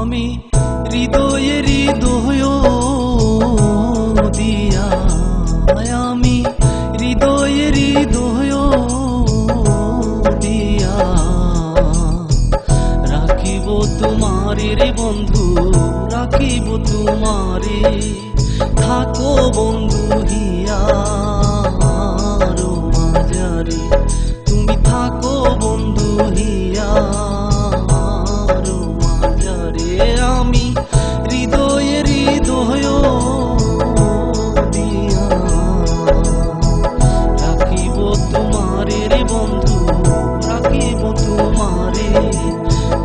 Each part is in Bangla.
আমি হৃদয়ে হৃদয় দিয়া, আমি হৃদয়ে হৃদয় দিয়া রাখিব তোমারে রে বন্ধু, রাখিব তোমারে। থাকো বন্ধু হিয়া মাঝারে, তুমি থাকো বন্ধু হিয়া মাঝারে। আমি হৃদয়ে হৃদয় দিয়া রাখিব তোমারে রে বন্ধু, রাখিব তোমারে।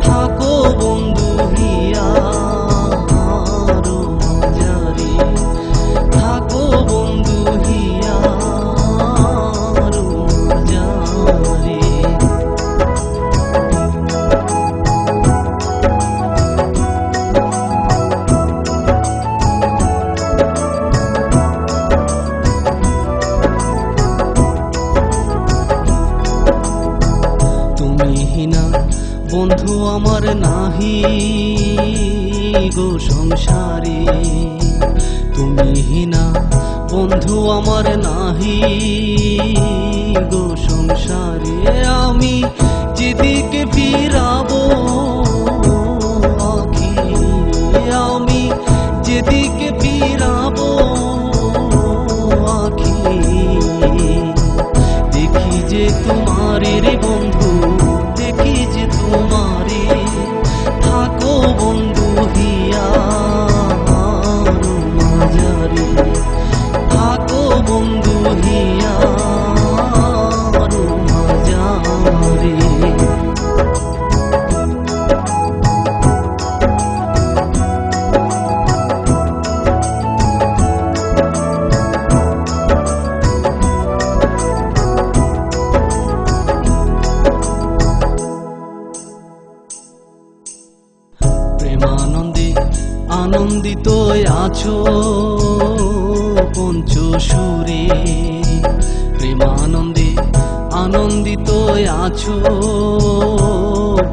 থাকো বন্ধু হিয়া মাঝারে, থাকো বন্ধু হিয়া মাঝারে। বন্ধু আমার নাহি গো সংসারে, তুমি হিনা বন্ধু আমার নাহি গো সংসারে। আমি যেদিকে ফিরাবো আখি, আমি যেদিকে ফিরাবো আখি, দেখি যে তোমারে রে বন্ধু, দেখি যে তোমারে। থাকো বন্ধু হিয়া মাঝারে, থাকো বন্ধু হিয়া মাঝারে। প্রেমানন্দে আনন্দিত আছো পঞ্চসুরে, প্রেমানন্দে আনন্দিত আছো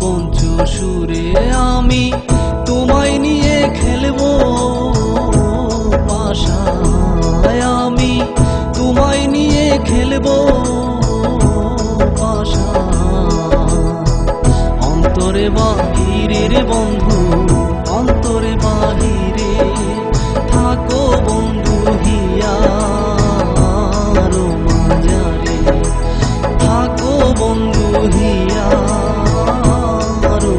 পঞ্চসুরে। আমি তোমায় নিয়ে খেলবো পাশায়, আমি তোমায় নিয়ে খেলবো পাশায়। অন্তরে বাহিরে রে বন্ধু, অন্তরে বাহিরে। থাকো বন্ধু হিয়া মাঝারে, থাকো বন্ধু হিয়া মাঝারে।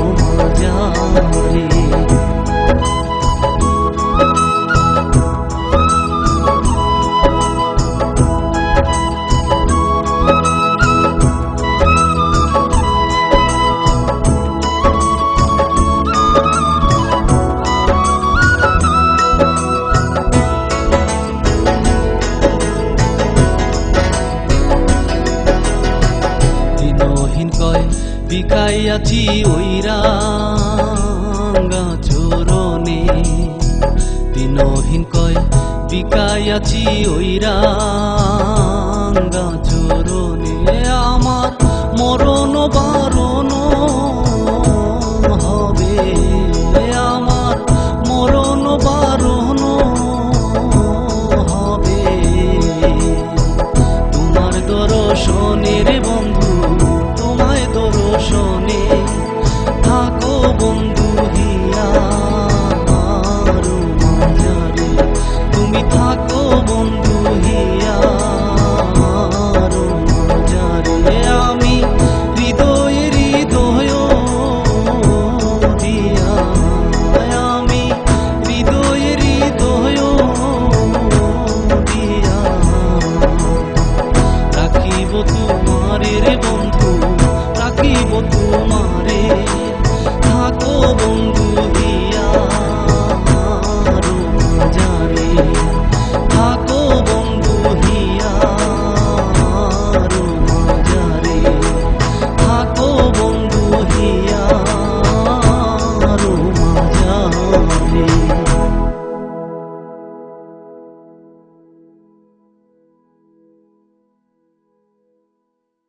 বিকাইয়াছি ওই রাঙা চরণে, দিনহীন কয় বিকাইয়াছি ওই রাঙা চরণে। আমার মরণ বারণ